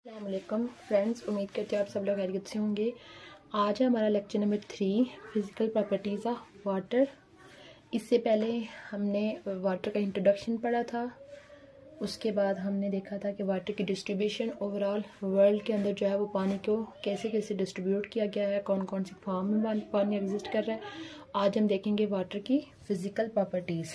अस्सलामुअलैकुम फ्रेंड्स, उम्मीद करते हैं आप सब लोग खैरियत से होंगे। आज है हमारा lecture number 3 physical properties of water. इससे पहले हमने वाटर का इंट्रोडक्शन पढ़ा था। उसके बाद हमने देखा था कि वाटर की डिस्ट्रीब्यूशन ओवरऑल वर्ल्ड के अंदर जो है वो पानी को कैसे कैसे डिस्ट्रीब्यूट किया गया है, कौन कौन सी फॉर्म में पानी एग्जिस्ट कर रहा है। आज हम देखेंगे वाटर की फ़िज़िकल प्रॉपर्टीज़।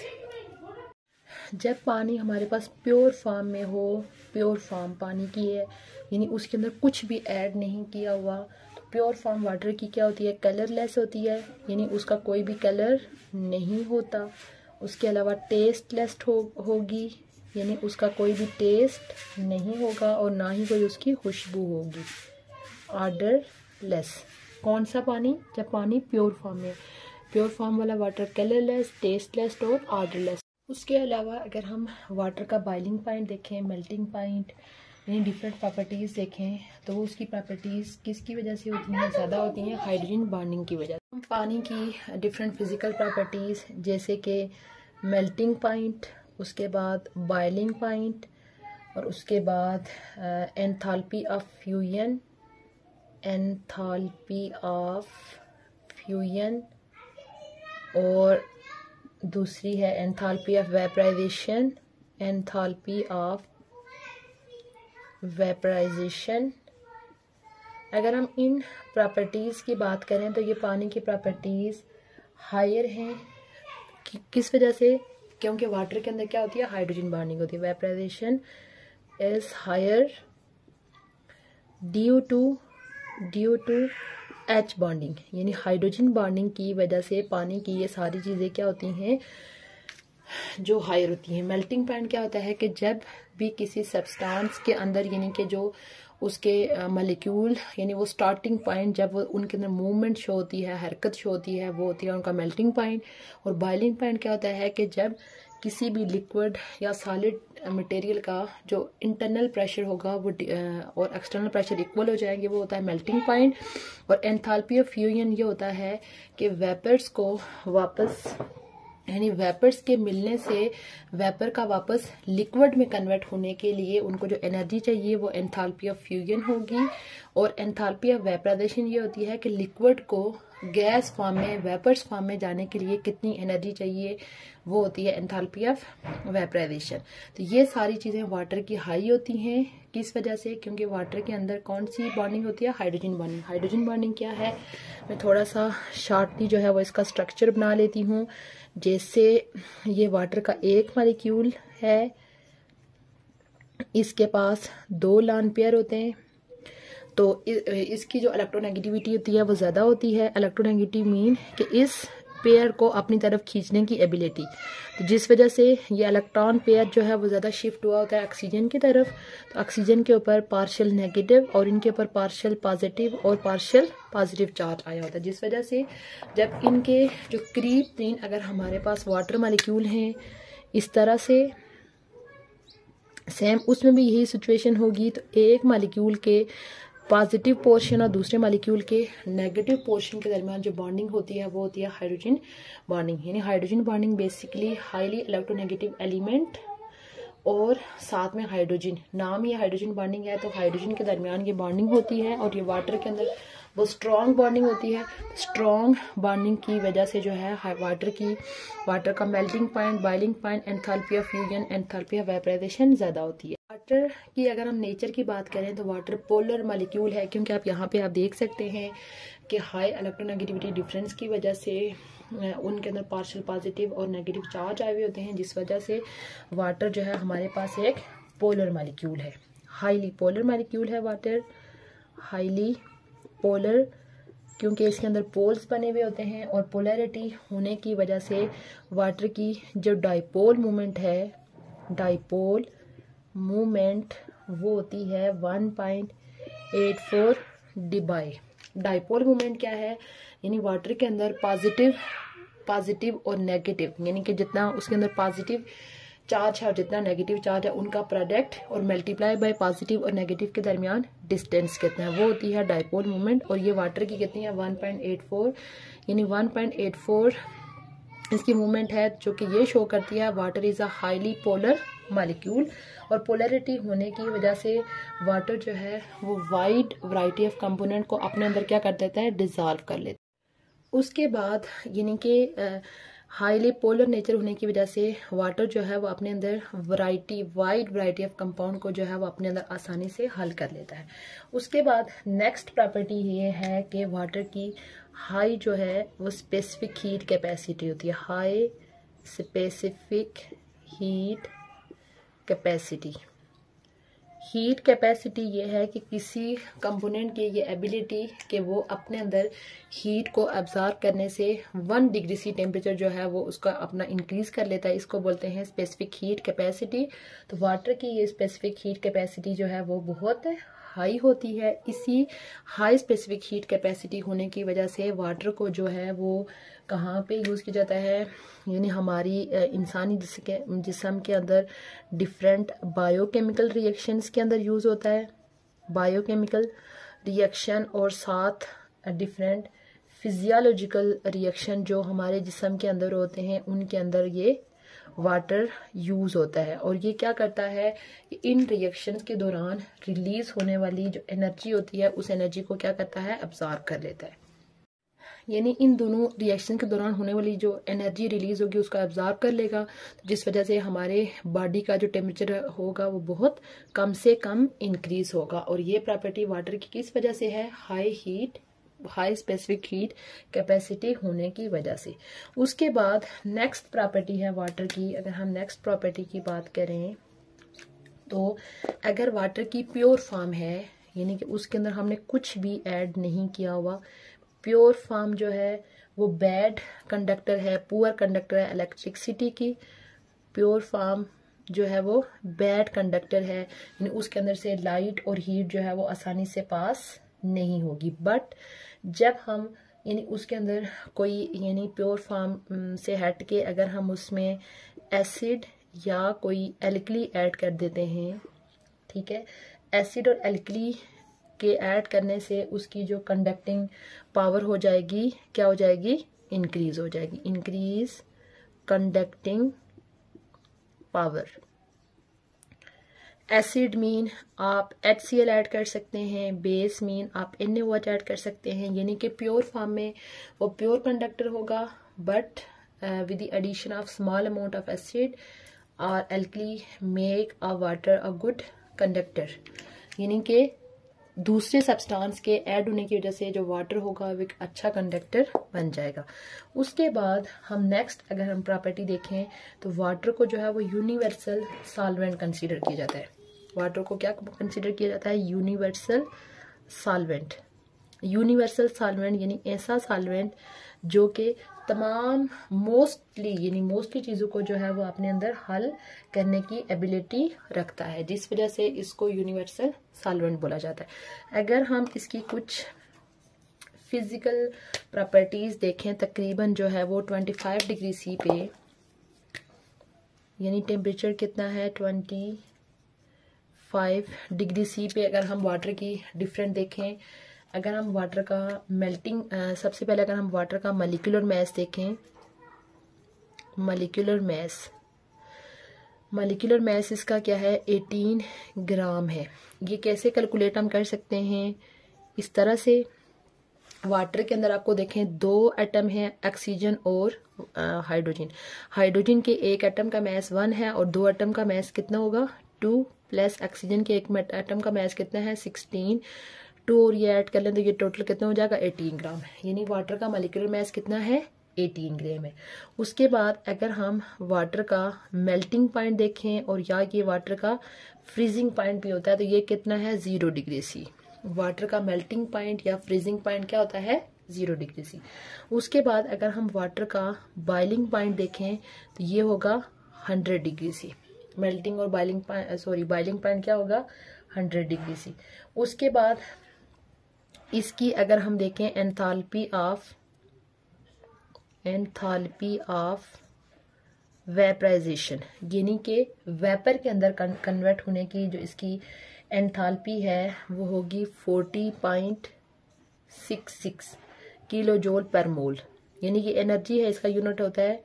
जब पानी हमारे पास प्योर फॉर्म में हो, प्योर फॉर्म पानी की है, यानी उसके अंदर कुछ भी ऐड नहीं किया हुआ, तो प्योर फॉर्म वाटर की क्या होती है? कलरलेस होती है, यानी उसका कोई भी कलर नहीं होता। उसके अलावा टेस्टलेस होगी, यानी उसका कोई भी टेस्ट नहीं होगा और ना ही कोई उसकी खुशबू होगी। ऑर्डरलेस। कौन सा पानी? जब पानी प्योर फॉर्म में, प्योर फॉर्म वाला वाटर कलरलेस, टेस्टलेस और ऑर्डरलेस। उसके अलावा अगर हम वाटर का बॉइलिंग पॉइंट देखें, मेल्टिंग पॉइंट, यानी डिफरेंट प्रॉपर्टीज़ देखें, तो उसकी प्रॉपर्टीज़ किसकी वजह से होती हैं? ज़्यादा होती हैं हाइड्रोजन बॉन्डिंग की वजह से। पानी की डिफरेंट फिज़िकल प्रॉपर्टीज़ जैसे कि मेल्टिंग पॉइंट, उसके बाद बॉइलिंग पॉइंट और उसके बाद enthalpy of fusion, enthalpy of fusion, और दूसरी है enthalpy of vaporization, enthalpy of vaporization. अगर हम इन प्रॉपर्टीज़ की बात करें तो ये पानी की प्रॉपर्टीज़ हायर हैं। किस वजह से? क्योंकि वाटर के अंदर क्या होती है? हाइड्रोजन बॉन्डिंग होती है। Vaporization is higher due to H bonding, यानी हाइड्रोजन बॉन्डिंग की वजह से पानी की ये सारी चीज़ें क्या होती हैं? जो हायर होती हैं। मेल्टिंग पॉइंट क्या होता है कि जब भी किसी सब्सटेंस के अंदर, यानी कि जो उसके मॉलिक्यूल, यानी वो स्टार्टिंग पॉइंट जब वो उनके अंदर मूवमेंट शो होती है, हरकत शो होती है, वो होती है उनका मेल्टिंग पॉइंट। और बॉइलिंग पॉइंट क्या होता है कि जब किसी भी लिक्विड या सॉलिड मटेरियल का जो इंटरनल प्रेशर होगा वो और एक्सटर्नल प्रेशर इक्वल हो जाएंगे, वो होता है मेल्टिंग पॉइंट। और एंथैल्पी ऑफ फ्यूजन ये होता है कि वेपर्स को वापस, यानी वेपर्स के मिलने से वेपर का वापस लिक्विड में कन्वर्ट होने के लिए उनको जो एनर्जी चाहिए वो एंथैल्पी ऑफ फ्यूजन होगी। और एंथैल्पी ऑफ वेपराइजेशन ये होती है कि लिक्विड को गैस फॉर्म में, वेपर्स फॉर्म में जाने के लिए कितनी एनर्जी चाहिए, वो होती है एंथैल्पी ऑफ वेपराइजेशन। तो ये सारी चीज़ें वाटर की हाई होती हैं। किस वजह से? क्योंकि वाटर के अंदर कौन सी बॉन्डिंग होती है? Hydrogen bonding. हाइड्रोजन बॉन्डिंग क्या है? मैं थोड़ा सा शॉर्टली जो है वो इसका स्ट्रक्चर बना लेती हूँ। जैसे ये वाटर का एक मॉलिक्यूल है, इसके पास 2 लोन पेयर होते हैं, तो इसकी जो इलेक्ट्रोनेगेटिविटी होती है वो ज़्यादा होती है। इलेक्ट्रोनेगेटिव मीन कि इस पेयर को अपनी तरफ खींचने की एबिलिटी, तो जिस वजह से ये इलेक्ट्रॉन पेयर जो है वो ज़्यादा शिफ्ट हुआ होता है ऑक्सीजन की तरफ। तो ऑक्सीजन के ऊपर पार्शियल नेगेटिव और इनके ऊपर पार्शियल पॉजिटिव और पार्शियल पॉजिटिव चार्ज आया होता है, जिस वजह से जब इनके जो करीब 3 अगर हमारे पास वाटर मॉलिक्यूल हैं इस तरह से, सेम उसमें भी यही सिचुएशन होगी। तो एक मॉलिक्यूल के पॉजिटिव पोर्शन और दूसरे मॉलिक्यूल के नेगेटिव पोर्शन के दरमियान जो बॉन्डिंग होती है वो होती है हाइड्रोजन बॉन्डिंग। यानी hydrogen bonding basically highly electronegative element और साथ में हाइड्रोजन, नाम ये हाइड्रोजन बॉन्डिंग है, तो हाइड्रोजन के दरमियान ये बॉन्डिंग होती है। और ये वाटर के अंदर वो स्ट्रॉन्ग बॉन्डिंग होती है। स्ट्रॉन्ग बॉन्डिंग की वजह से जो है वाटर का melting point, boiling point, enthalpy of fusion, enthalpy of vaporization ज़्यादा होती है। वाटर की अगर हम नेचर की बात करें तो वाटर पोलर मॉलिक्यूल है, क्योंकि आप यहाँ पे आप देख सकते हैं कि हाई इलेक्ट्रोनेगेटिविटी डिफरेंस की वजह से उनके अंदर पार्शियल पॉजिटिव और नेगेटिव चार्ज आए हुए होते हैं, जिस वजह से वाटर जो है हमारे पास एक पोलर मॉलिक्यूल है, हाईली पोलर मॉलिक्यूल है वाटर, हाईली पोलर, क्योंकि इसके अंदर पोल्स बने हुए होते हैं। और पोलैरिटी होने की वजह से वाटर की जो डाइपोल मूवमेंट है, डाइपोल मूवमेंट वो होती है 1.84 dBi। डाइपोल मूवमेंट क्या है? यानी वाटर के अंदर पॉजिटिव और नेगेटिव, यानी कि जितना उसके अंदर पॉजिटिव चार्ज है और जितना नेगेटिव चार्ज है उनका प्रोडक्ट और मल्टीप्लाई बाय पॉजिटिव और नेगेटिव के दरमियान डिस्टेंस कितना है, वो होती है डाइपोल मूवमेंट। और ये वाटर की कितनी है? 1.84, यानी 1.84 इसकी मूवमेंट है जो कि ये शो करती है water is a highly polar molecule, और पोलैरिटी होने की वजह से वाटर जो है वो वाइड वैरायटी ऑफ कंपोनेंट को अपने अंदर क्या कर देता है, डिज़ोल्व कर लेता है। उसके बाद यानी कि हाईली पोलर नेचर होने की वजह से वाटर जो है वो अपने अंदर वाइड वैरायटी ऑफ कंपाउंड को जो है वो अपने अंदर आसानी से हल कर लेता है। उसके बाद नेक्स्ट प्रॉपर्टी ये है कि वाटर की हाई जो है वो स्पेसिफिक हीट कैपेसिटी होती है, high specific heat capacity. Heat capacity ये है कि किसी कंपोनेंट की ये एबिलिटी कि वो अपने अंदर हीट को अब्जॉर्ब करने से 1 डिग्री सी टेम्परेचर जो है वो उसका अपना इंक्रीज कर लेता है, इसको बोलते हैं स्पेसिफिक हीट कैपेसिटी। तो वाटर की ये स्पेसिफिक हीट कैपेसिटी जो है वो बहुत हाई होती है। इसी हाई स्पेसिफिक हीट कैपेसिटी होने की वजह से वाटर को जो है वो कहाँ पे यूज़ किया जाता है, यानी हमारी इंसानी जिस्म के अंदर डिफरेंट बायोकेमिकल रिएक्शंस के अंदर यूज़ होता है, बायोकेमिकल रिएक्शन, और साथ डिफरेंट फिजियोलॉजिकल रिएक्शन जो हमारे जिस्म के अंदर होते हैं उनके अंदर ये वाटर यूज़ होता है। और ये क्या करता है कि इन रिएक्शंस के दौरान रिलीज होने वाली जो एनर्जी होती है उस एनर्जी को क्या करता है, अब्सॉर्ब कर लेता है। यानी इन दोनों रिएक्शन के दौरान होने वाली जो एनर्जी रिलीज होगी उसको अब्जॉर्ब कर लेगा, जिस वजह से हमारे बॉडी का जो टेम्परेचर होगा वो बहुत कम से कम इंक्रीज होगा। और ये प्रॉपर्टी वाटर की किस वजह से है, हाई स्पेसिफिक हीट कैपेसिटी होने की वजह से। उसके बाद नेक्स्ट प्रॉपर्टी है वाटर की, अगर हम नेक्स्ट प्रॉपर्टी की बात करें तो अगर वाटर की प्योर फॉर्म है, यानी कि उसके अंदर हमने कुछ भी ऐड नहीं किया हुआ, प्योर फॉर्म जो है वो बैड कंडक्टर है, पुअर कंडक्टर है इलेक्ट्रिसिटी की, प्योर फॉर्म जो है वो बैड कंडक्टर है, यानी उसके अंदर से लाइट और हीट जो है वो आसानी से पास नहीं होगी। बट जब हम यानी उसके अंदर कोई यानी प्योर फॉर्म से हट के अगर हम उसमें एसिड या कोई एल्कली ऐड कर देते हैं, ठीक है, एसिड और एल्कली के ऐड करने से उसकी जो कंडक्टिंग पावर हो जाएगी, क्या हो जाएगी, इंक्रीज हो जाएगी, increase conducting power. Acid mean आप HCl ऐड कर सकते हैं, बेस मीन आप NaOH ऐड कर सकते हैं, यानी कि प्योर फॉर्म में वो प्योर कंडक्टर होगा, but with the addition of small amount of acid और alkali make a water a good conductor, यानी कि दूसरे सब्सटेंस के ऐड होने की वजह से जो वाटर होगा वो एक अच्छा कंडक्टर बन जाएगा। उसके बाद हम नेक्स्ट अगर हम प्रॉपर्टी देखें तो वाटर को जो है वो यूनिवर्सल सॉल्वेंट कंसीडर किया जाता है। वाटर को क्या कंसीडर किया जाता है, यूनिवर्सल सॉल्वेंट। यूनिवर्सल सॉल्वेंट यानी ऐसा सॉल्वेंट जो कि तमाम मोस्टली चीज़ों को जो है वो अपने अंदर हल करने की एबिलिटी रखता है, जिस वजह से इसको यूनिवर्सल सॉल्वेंट बोला जाता है। अगर हम इसकी कुछ फिजिकल प्रॉपर्टीज देखें, तकरीबन जो है वो 25 डिग्री सी पे, यानी टेम्परेचर कितना है 25 डिग्री सी पे अगर हम वाटर की डिफरेंट देखें, अगर हम वाटर का मेल्टिंग सबसे पहले अगर हम वाटर का मॉलिक्यूलर मैस देखें, मॉलिक्यूलर मैस इसका क्या है, 18 ग्राम है। ये कैसे कैलकुलेट हम कर सकते हैं, इस तरह से वाटर के अंदर आपको देखें 2 एटम हैं, ऑक्सीजन और हाइड्रोजन के एक एटम का मैस 1 है और 2 एटम का मैस कितना होगा 2, प्लस ऑक्सीजन के एक एटम का मैस कितना है 16, 2 और ये ऐड कर लें तो ये टोटल कितना हो जाएगा 18 ग्राम, यानी वाटर का मॉलिक्यूलर मैस कितना है 18 ग्राम है। उसके बाद अगर हम वाटर का मेल्टिंग पॉइंट देखें और या ये वाटर का फ्रीजिंग पॉइंट भी होता है तो ये कितना है 0 डिग्री सी। वाटर का मेल्टिंग पॉइंट या फ्रीजिंग पॉइंट क्या होता है 0 डिग्री सी। उसके बाद अगर हम वाटर का बॉइलिंग पॉइंट देखें तो ये होगा 100 डिग्री सी। मेल्टिंग और बॉइलिंग पॉइंट क्या होगा 100 डिग्री सी। उसके बाद इसकी अगर हम देखें एंथैल्पी ऑफ वेपराइजेशन, यानी कि वेपर के अंदर कन्वर्ट होने की जो इसकी एंथैल्पी है वो होगी 40.66 किलो जूल पर मोल, यानी कि एनर्जी है इसका यूनिट होता है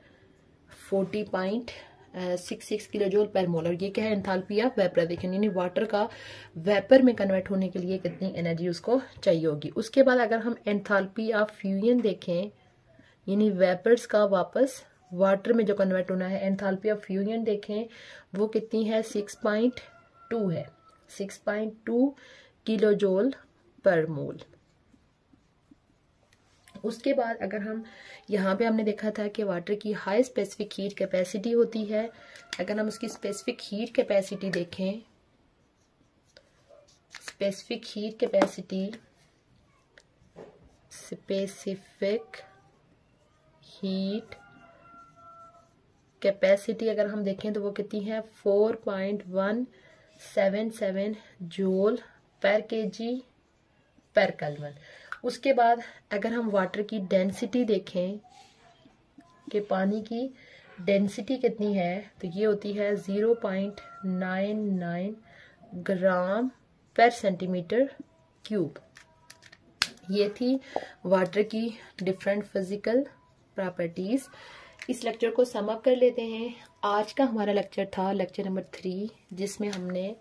40.66 किलो जूल पर मोल। और ये क्या है, एंथैल्पी ऑफ वेपराइजेशन, यानी वाटर का वेपर में कन्वर्ट होने के लिए कितनी एनर्जी उसको चाहिए होगी। उसके बाद अगर हम एंथैल्पी ऑफ फ्यूजन देखें, यानी वेपर्स का वापस वाटर में जो कन्वर्ट होना है, एंथैल्पी ऑफ फ्यूजन देखें वो कितनी है, 6.2 है, 6.2 किलो जूल पर मोल। उसके बाद अगर हम यहाँ पे हमने देखा था कि वाटर की हाई स्पेसिफिक हीट कैपेसिटी होती है। अगर हम उसकी स्पेसिफिक हीट कैपेसिटी देखें, specific heat capacity, specific heat capacity अगर हम देखें तो वो कितनी है, 4.177 जूल पर केजी पर केल्विन। उसके बाद अगर हम वाटर की डेंसिटी देखें कि पानी की डेंसिटी कितनी है, तो ये होती है 0.99 ग्राम पर सेंटीमीटर क्यूब। ये थी वाटर की डिफरेंट फिजिकल प्रॉपर्टीज। इस लेक्चर को सम अप कर लेते हैं। आज का हमारा लेक्चर था लेक्चर नंबर 3, जिसमें हमने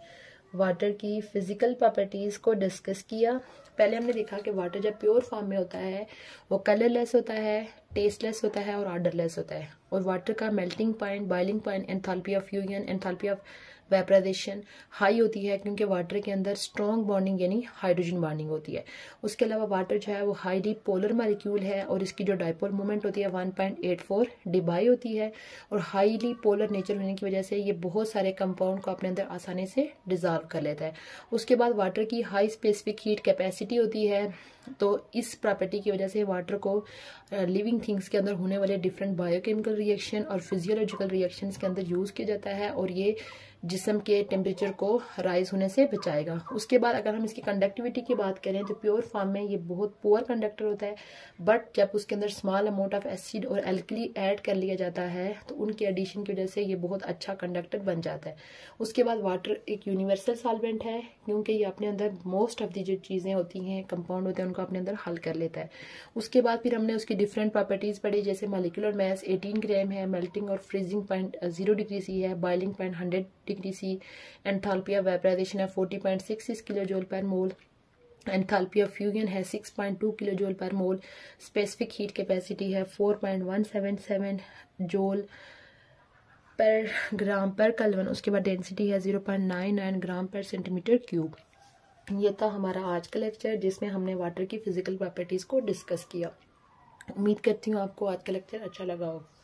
वाटर की फिजिकल प्रॉपर्टीज़ को डिस्कस किया। पहले हमने देखा कि वाटर जब प्योर फॉर्म में होता है वो कलरलेस होता है, टेस्टलेस होता है और ऑर्डरलेस होता है। और वाटर का melting point, boiling point, enthalpy of fusion, enthalpy of vaporization high होती है, क्योंकि वाटर के अंदर स्ट्रॉन्ग बॉन्डिंग यानी हाइड्रोजन बॉन्डिंग होती है। उसके अलावा वाटर जो है वो हाईली पोलर मॉलिक्यूल है और इसकी जो डाइपोल मोमेंट होती है 1.84 डिबाई होती है। और हाईली पोलर नेचर होने की वजह से ये बहुत सारे कंपाउंड को अपने अंदर आसानी से डिजॉल्व कर लेता है। उसके बाद वाटर की हाई स्पेसिफिक हीट कैपेसिटी होती है, तो इस प्रॉपर्टी की वजह से वाटर को लिविंग थिंग्स के अंदर होने वाले डिफरेंट बायोकेमिकल रिएक्शन और फिजियोलॉजिकल रिएक्शंस के अंदर यूज़ किया जाता है, और ये जिस्म के टेम्परेचर को राइज होने से बचाएगा। उसके बाद अगर हम इसकी कंडक्टिविटी की बात करें तो प्योर फॉर्म में ये बहुत पुअर कंडक्टर होता है, बट जब उसके अंदर स्मॉल अमाउंट ऑफ एसिड और एल्कली ऐड कर लिया जाता है तो उनके एडिशन की वजह से ये बहुत अच्छा कंडक्टर बन जाता है। उसके बाद वाटर एक यूनिवर्सल सॉल्वेंट है, क्योंकि ये अपने अंदर मोस्ट ऑफ दी जो चीज़ें होती हैं, कंपाउंड होते हैं, उनको अपने अंदर हल कर लेता है। उसके बाद फिर हमने उसकी डिफरेंट प्रॉपर्टीज़ पढ़ी, जैसे मॉलिक्यूलर मास 18 ग्राम है, मेल्टिंग और फ्रीजिंग पॉइंट 0 डिग्री सी है, boiling point 100 degree C, enthalpy of vaporization है 40.66 किलो जूल पर मोल, एंथैल्पी ऑफ फ्यूजन है 6.2 किलो जूल पर मोल, स्पेसिफिक हीट कैपेसिटी है 4.177 जूल पर ग्राम पर केल्विन। उसके बाद डेंसिटी है 0.99 ग्राम पर सेंटीमीटर क्यूब। ये था हमारा आज का लेक्चर, जिसमें हमने वाटर की फिजिकल प्रॉपर्टीज को डिस्कस किया। उम्मीद करती हूँ आपको आज का लेक्चर अच्छा लगा हो।